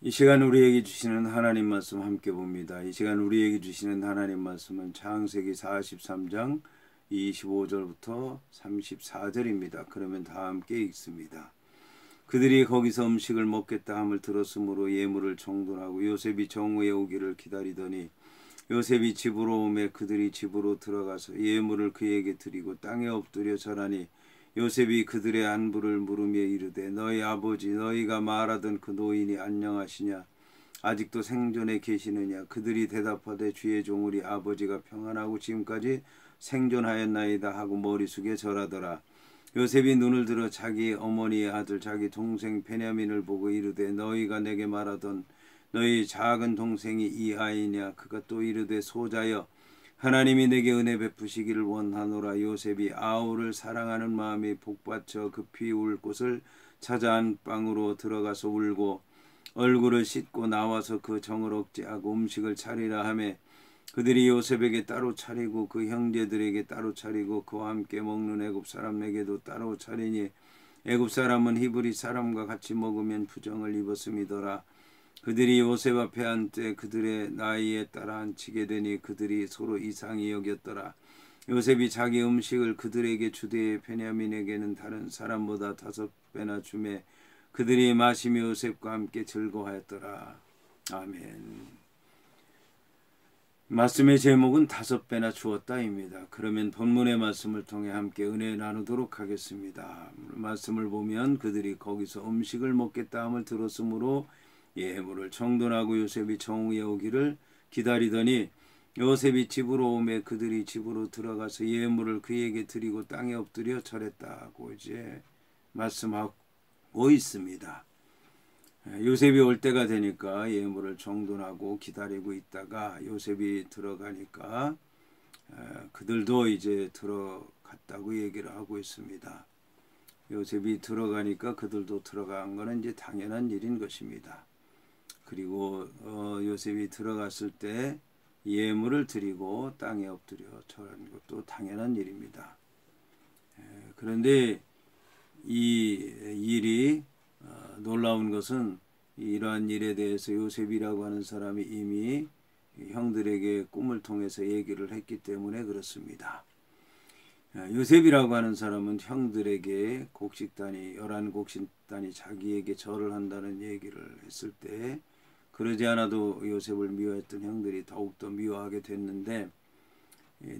이 시간 우리에게 주시는 하나님 말씀 함께 봅니다. 이 시간 우리에게 주시는 하나님 말씀은 창세기 43장 25절부터 34절입니다. 그러면 다 함께 읽습니다. 그들이 거기서 음식을 먹겠다 함을 들었으므로 예물을 정돈하고 요셉이 정오에 오기를 기다리더니 요셉이 집으로 오매 그들이 집으로 들어가서 예물을 그에게 드리고 땅에 엎드려 절하니 요셉이 그들의 안부를 물으며 이르되 너희 아버지 너희가 말하던 그 노인이 안녕하시냐 아직도 생존해 계시느냐. 그들이 대답하되 주의 종우리 아버지가 평안하고 지금까지 생존하였나이다 하고 머리 숙여 절하더라. 요셉이 눈을 들어 자기 어머니의 아들 자기 동생 베냐민을 보고 이르되 너희가 내게 말하던 너희 작은 동생이 이 아이냐. 그가 또 이르되 소자여 하나님이 내게 은혜 베푸시기를 원하노라. 요셉이 아우를 사랑하는 마음이 복받쳐 급히 울 곳을 찾아 안방으로 들어가서 울고 얼굴을 씻고 나와서 그 정을 억제하고 음식을 차리라 하매 그들이 요셉에게 따로 차리고 그 형제들에게 따로 차리고 그와 함께 먹는 애굽 사람에게도 따로 차리니 애굽 사람은 히브리 사람과 같이 먹으면 부정을 입었음이더라. 그들이 요셉 앞에 앉되 그들의 나이에 따라 앉히게 되니 그들이 서로 이상히 여겼더라. 요셉이 자기 음식을 그들에게 주되 베냐민에게는 다른 사람보다 5배나 주매 그들이 마시며 요셉과 함께 즐거워하였더라. 아멘. 말씀의 제목은 5배나 주었다입니다. 그러면 본문의 말씀을 통해 함께 은혜 나누도록 하겠습니다. 말씀을 보면 그들이 거기서 음식을 먹겠다 함을 들었으므로 예물을 정돈하고 요셉이 정오에 오기를 기다리더니 요셉이 집으로 오매 그들이 집으로 들어가서 예물을 그에게 드리고 땅에 엎드려 절했다고 이제 말씀하고 있습니다. 요셉이 올 때가 되니까 예물을 정돈하고 기다리고 있다가 요셉이 들어가니까 그들도 이제 들어갔다고 얘기를 하고 있습니다. 요셉이 들어가니까 그들도 들어간 것은 이제 당연한 일인 것입니다. 그리고 요셉이 들어갔을 때 예물을 드리고 땅에 엎드려 절하는 것도 당연한 일입니다. 그런데 이 일이 놀라운 것은 이러한 일에 대해서 요셉이라고 하는 사람이 이미 형들에게 꿈을 통해서 얘기를 했기 때문에 그렇습니다. 요셉이라고 하는 사람은 형들에게 곡식단이 11곡식단이 자기에게 절을 한다는 얘기를 했을 때 그러지 않아도 요셉을 미워했던 형들이 더욱더 미워하게 됐는데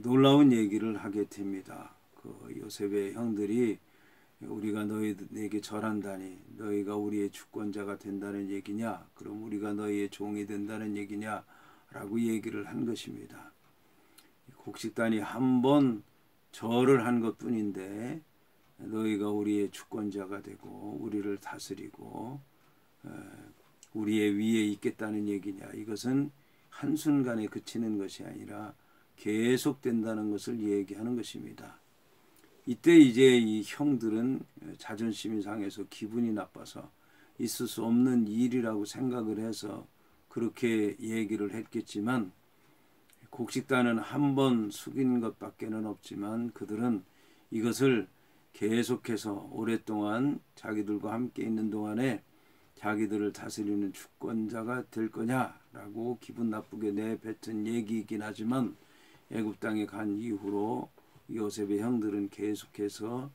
놀라운 얘기를 하게 됩니다. 그 요셉의 형들이 우리가 너희에게 절한다니 너희가 우리의 주권자가 된다는 얘기냐? 그럼 우리가 너희의 종이 된다는 얘기냐? 라고 얘기를 한 것입니다. 곡식단이 한 번 절을 한 것뿐인데 너희가 우리의 주권자가 되고 우리를 다스리고 우리의 위에 있겠다는 얘기냐. 이것은 한순간에 그치는 것이 아니라 계속된다는 것을 얘기하는 것입니다. 이때 이제 이 형들은 자존심이 상해서 기분이 나빠서 있을 수 없는 일이라고 생각을 해서 그렇게 얘기를 했겠지만 곡식단은 한 번 숙인 것밖에는 없지만 그들은 이것을 계속해서 오랫동안 자기들과 함께 있는 동안에 자기들을 다스리는 주권자가 될 거냐라고 기분 나쁘게 내뱉은 얘기이긴 하지만 애굽 땅에 간 이후로 요셉의 형들은 계속해서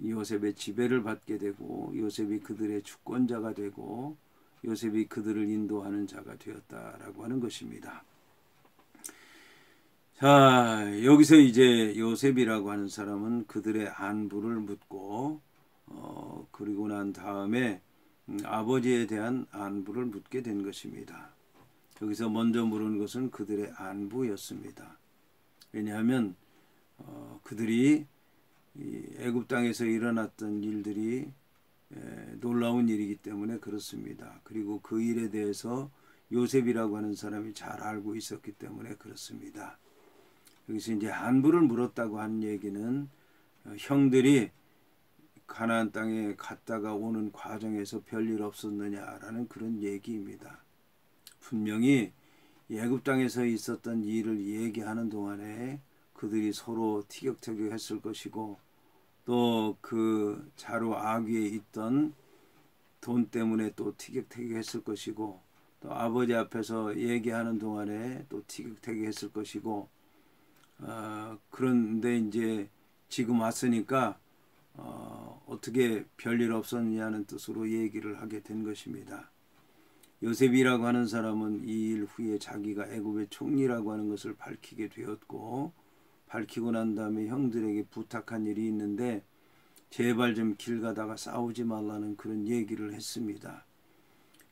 요셉의 지배를 받게 되고 요셉이 그들의 주권자가 되고 요셉이 그들을 인도하는 자가 되었다라고 하는 것입니다. 자, 여기서 이제 요셉이라고 하는 사람은 그들의 안부를 묻고 그리고 난 다음에 아버지에 대한 안부를 묻게 된 것입니다. 여기서 먼저 물은 것은 그들의 안부였습니다. 왜냐하면 그들이 애굽 땅에서 일어났던 일들이 놀라운 일이기 때문에 그렇습니다. 그리고 그 일에 대해서 요셉이라고 하는 사람이 잘 알고 있었기 때문에 그렇습니다. 여기서 이제 안부를 물었다고 하는 얘기는 형들이 가나안 땅에 갔다가 오는 과정에서 별일 없었느냐라는 그런 얘기입니다. 분명히 애굽 땅에서 있었던 일을 얘기하는 동안에 그들이 서로 티격태격했을 것이고 또 그 자루 아귀에 있던 돈 때문에 또 티격태격했을 것이고, 또 아버지 앞에서 얘기하는 동안에 또 티격태격했을 것이고, 그런데 이제 지금 왔으니까 어떻게 별일 없었느냐는 뜻으로 얘기를 하게 된 것입니다. 요셉이라고 하는 사람은 이 일 후에 자기가 애굽의 총리라고 하는 것을 밝히게 되었고, 밝히고 난 다음에 형들에게 부탁한 일이 있는데 제발 좀 길 가다가 싸우지 말라는 그런 얘기를 했습니다.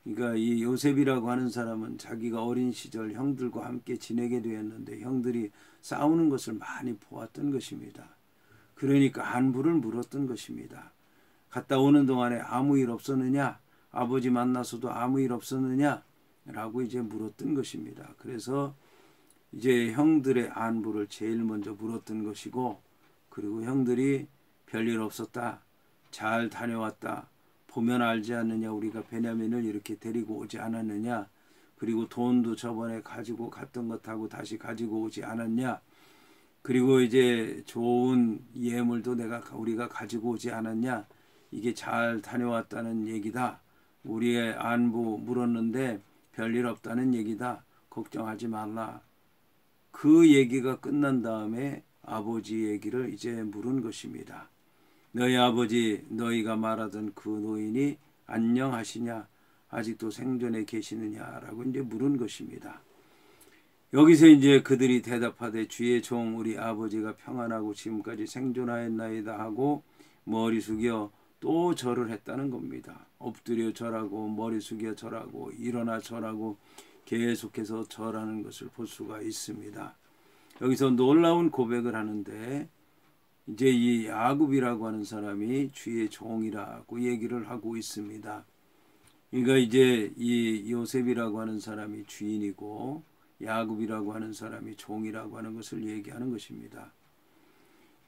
그러니까 이 요셉이라고 하는 사람은 자기가 어린 시절 형들과 함께 지내게 되었는데 형들이 싸우는 것을 많이 보았던 것입니다. 그러니까 안부를 물었던 것입니다. 갔다 오는 동안에 아무 일 없었느냐? 아버지 만나서도 아무 일 없었느냐? 라고 이제 물었던 것입니다. 그래서 이제 형들의 안부를 제일 먼저 물었던 것이고, 그리고 형들이 별일 없었다, 잘 다녀왔다, 보면 알지 않느냐, 우리가 베냐민을 이렇게 데리고 오지 않았느냐, 그리고 돈도 저번에 가지고 갔던 것하고 다시 가지고 오지 않았냐, 그리고 이제 좋은 예물도 우리가 가지고 오지 않았냐, 이게 잘 다녀왔다는 얘기다, 우리의 안부 물었는데 별일 없다는 얘기다, 걱정하지 말라. 그 얘기가 끝난 다음에 아버지 얘기를 이제 물은 것입니다. 너희 아버지, 너희가 말하던 그 노인이 안녕하시냐, 아직도 생존해 계시느냐라고 이제 물은 것입니다. 여기서 이제 그들이 대답하되 주의 종 우리 아버지가 평안하고 지금까지 생존하였나이다 하고 머리 숙여 또 절을 했다는 겁니다. 엎드려 절하고 머리 숙여 절하고 일어나 절하고 계속해서 절하는 것을 볼 수가 있습니다. 여기서 놀라운 고백을 하는데, 이제 이 야곱이라고 하는 사람이 주의 종이라고 얘기를 하고 있습니다. 그러니까 이제 이 요셉이라고 하는 사람이 주인이고 야곱이라고 하는 사람이 종이라고 하는 것을 얘기하는 것입니다.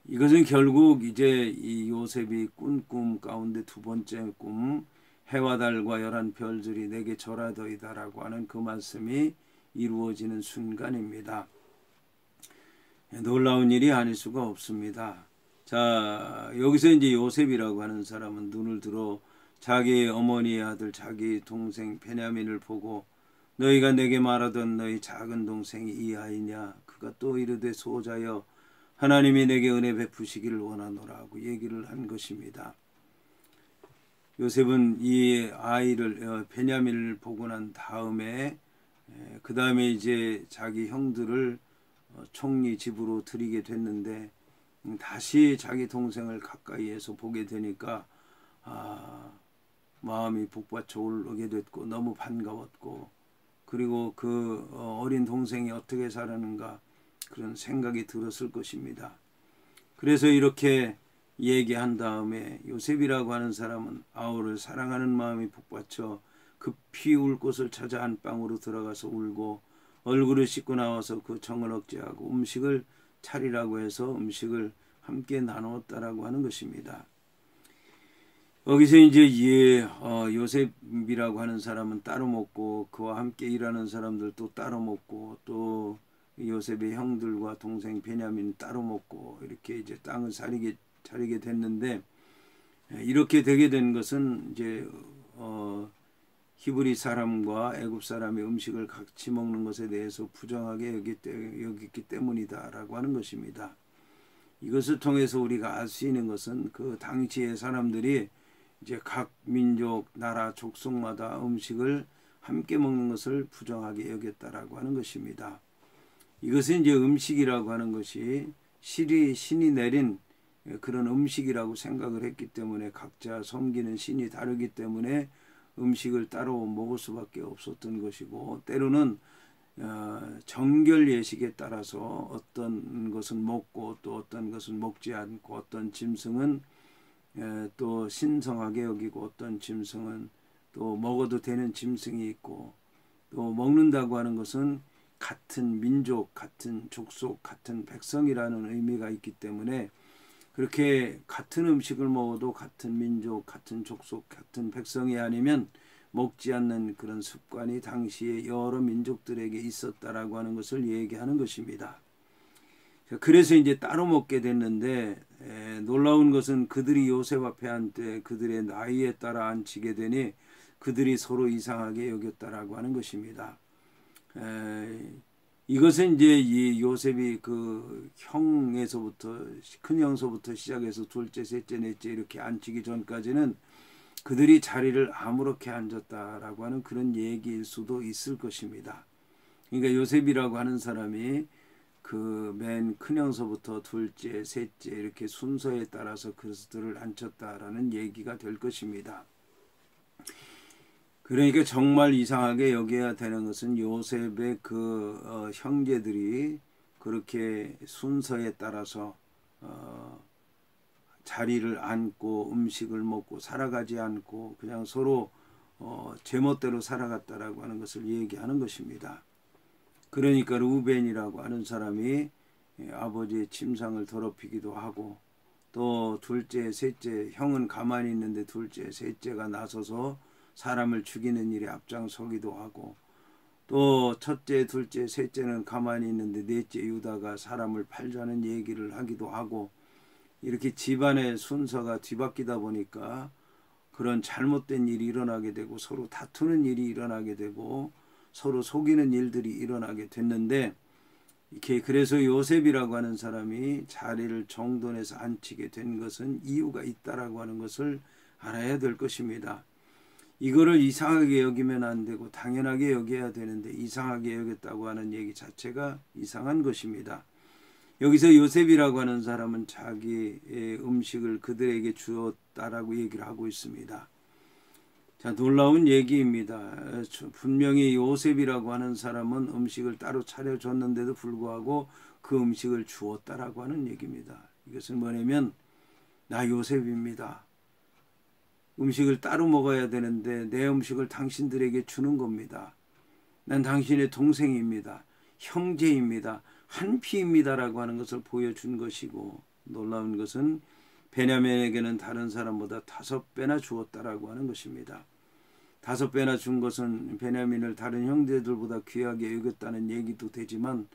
이것은 결국 이제 이 요셉이 꾼 꿈 가운데 두 번째 꿈, 해와 달과 11별들이 내게 절하더이다라고 하는 그 말씀이 이루어지는 순간입니다. 놀라운 일이 아닐 수가 없습니다. 자, 여기서 이제 요셉이라고 하는 사람은 눈을 들어 자기 어머니의 아들 자기 동생 베냐민을 보고 너희가 내게 말하던 너희 작은 동생이 이 아이냐, 그가 또 이르되 소자여 하나님이 내게 은혜 베푸시기를 원하노라고 얘기를 한 것입니다. 요셉은 이 아이를 베냐민을 보고 난 다음에 그 다음에 이제 자기 형들을 총리 집으로 들이게 됐는데 다시 자기 동생을 가까이에서 보게 되니까 마음이 북받쳐 오르게 됐고 너무 반가웠고, 그리고 그 어린 동생이 어떻게 살았는가 그런 생각이 들었을 것입니다. 그래서 이렇게 얘기한 다음에 요셉이라고 하는 사람은 아우를 사랑하는 마음이 북받쳐 급히 울 곳을 찾아 안방으로 들어가서 울고 얼굴을 씻고 나와서 그 정을 억제하고 음식을 차리라고 해서 음식을 함께 나누었다라고 하는 것입니다. 여기서 이제 요셉이라고 하는 사람은 따로 먹고 그와 함께 일하는 사람들도 따로 먹고 또 요셉의 형들과 동생 베냐민 따로 먹고 이렇게 이제 땅을 차리게 됐는데, 이렇게 되게 된 것은 이제 히브리 사람과 애굽 사람의 음식을 같이 먹는 것에 대해서 부정하게 여겼기 때문이다라고 하는 것입니다. 이것을 통해서 우리가 알 수 있는 것은 그 당시의 사람들이 이제 각 민족, 나라, 족속마다 음식을 함께 먹는 것을 부정하게 여겼다라고 하는 것입니다. 이것은 이제 음식이라고 하는 것이 신이 내린 그런 음식이라고 생각을 했기 때문에 각자 섬기는 신이 다르기 때문에 음식을 따로 먹을 수밖에 없었던 것이고, 때로는 정결 예식에 따라서 어떤 것은 먹고 또 어떤 것은 먹지 않고, 어떤 짐승은 또 신성하게 여기고 어떤 짐승은 또 먹어도 되는 짐승이 있고, 또 먹는다고 하는 것은 같은 민족, 같은 족속, 같은 백성이라는 의미가 있기 때문에 그렇게 같은 음식을 먹어도 같은 민족, 같은 족속, 같은 백성이 아니면 먹지 않는 그런 습관이 당시에 여러 민족들에게 있었다라고 하는 것을 얘기하는 것입니다. 그래서 이제 따로 먹게 됐는데 놀라운 것은 그들이 요셉 앞에 앉되 그들의 나이에 따라 앉히게 되니 그들이 서로 이상하게 여겼다라고 하는 것입니다. 이것은 이제 이 요셉이 그 형에서부터 큰 형서부터 시작해서 둘째, 셋째, 넷째 이렇게 앉히기 전까지는 그들이 자리를 아무렇게 앉았다라고 하는 그런 얘기일 수도 있을 것입니다. 그러니까 요셉이라고 하는 사람이 그 맨 큰 형서부터 둘째, 셋째 이렇게 순서에 따라서 그들을 앉혔다라는 얘기가 될 것입니다. 그러니까 정말 이상하게 여겨야 되는 것은 요셉의 그 형제들이 그렇게 순서에 따라서 자리를 앉고 음식을 먹고 살아가지 않고 그냥 서로 제멋대로 살아갔다라고 하는 것을 얘기하는 것입니다. 그러니까 루벤이라고 하는 사람이 아버지의 침상을 더럽히기도 하고 또 둘째, 셋째 형은 가만히 있는데 둘째, 셋째가 나서서 사람을 죽이는 일에 앞장서기도 하고 또 첫째, 둘째, 셋째는 가만히 있는데 넷째 유다가 사람을 팔자는 얘기를 하기도 하고 이렇게 집안의 순서가 뒤바뀌다 보니까 그런 잘못된 일이 일어나게 되고 서로 다투는 일이 일어나게 되고 서로 속이는 일들이 일어나게 됐는데 이렇게 그래서 요셉이라고 하는 사람이 자리를 정돈해서 앉히게 된 것은 이유가 있다라고 하는 것을 알아야 될 것입니다. 이거를 이상하게 여기면 안 되고 당연하게 여겨야 되는데 이상하게 여겼다고 하는 얘기 자체가 이상한 것입니다. 여기서 요셉이라고 하는 사람은 자기의 음식을 그들에게 주었다라고 얘기를 하고 있습니다. 자, 놀라운 얘기입니다. 분명히 요셉이라고 하는 사람은 음식을 따로 차려줬는데도 불구하고 그 음식을 주었다라고 하는 얘기입니다. 이것은 뭐냐면 나 요셉입니다. 음식을 따로 먹어야 되는데 내 음식을 당신들에게 주는 겁니다. 난 당신의 동생입니다. 형제입니다. 한 피입니다라고 하는 것을 보여준 것이고 놀라운 것은 베냐민에게는 다른 사람보다 5배나 주었다라고 하는 것입니다. 5배나 준 것은 베냐민을 다른 형제들보다 귀하게 여겼다는 얘기도 되지만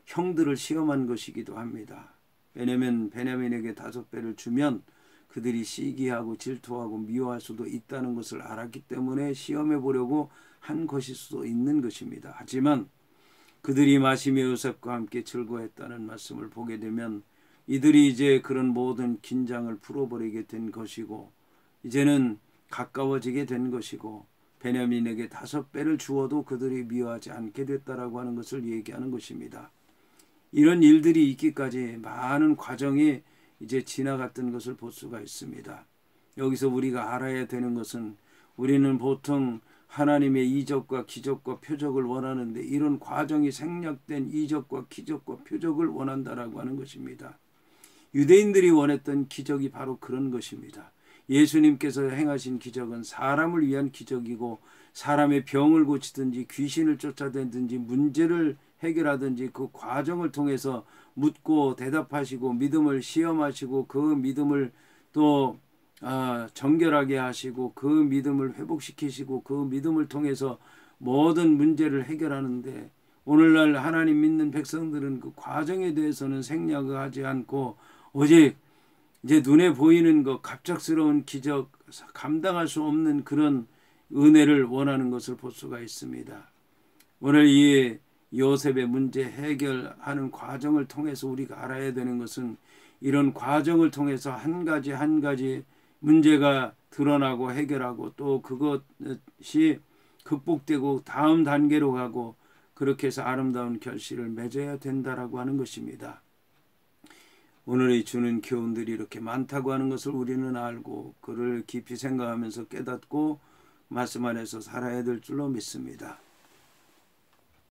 형들을 시험한 것이기도 합니다. 왜냐하면 베냐민에게 5배를 주면 그들이 시기하고 질투하고 미워할 수도 있다는 것을 알았기 때문에 시험해 보려고 한 것일 수도 있는 것입니다. 하지만 그들이 마시며 요셉과 함께 즐거워했다는 말씀을 보게 되면 이들이 이제 그런 모든 긴장을 풀어버리게 된 것이고 이제는 가까워지게 된 것이고 베냐민에게 5배를 주어도 그들이 미워하지 않게 됐다라고 하는 것을 얘기하는 것입니다. 이런 일들이 있기까지 많은 과정이 이제 지나갔던 것을 볼 수가 있습니다. 여기서 우리가 알아야 되는 것은 우리는 보통 하나님의 이적과 기적과 표적을 원하는데 이런 과정이 생략된 이적과 기적과 표적을 원한다라고 하는 것입니다. 유대인들이 원했던 기적이 바로 그런 것입니다. 예수님께서 행하신 기적은 사람을 위한 기적이고 사람의 병을 고치든지 귀신을 쫓아내든지 문제를 해결하든지 그 과정을 통해서 묻고 대답하시고 믿음을 시험하시고 그 믿음을 또 정결하게 하시고 그 믿음을 회복시키시고 그 믿음을 통해서 모든 문제를 해결하는데 오늘날 하나님 믿는 백성들은 그 과정에 대해서는 생략을 하지 않고 오직 이제 눈에 보이는 것 갑작스러운 기적 감당할 수 없는 그런 은혜를 원하는 것을 볼 수가 있습니다. 오늘 이 요셉의 문제 해결하는 과정을 통해서 우리가 알아야 되는 것은 이런 과정을 통해서 한 가지 한 가지 문제가 드러나고 해결하고 또 그것이 극복되고 다음 단계로 가고 그렇게 해서 아름다운 결실을 맺어야 된다라고 하는 것입니다. 오늘의 주는 교훈들이 이렇게 많다고 하는 것을 우리는 알고 그를 깊이 생각하면서 깨닫고 말씀 안에서 살아야 될 줄로 믿습니다.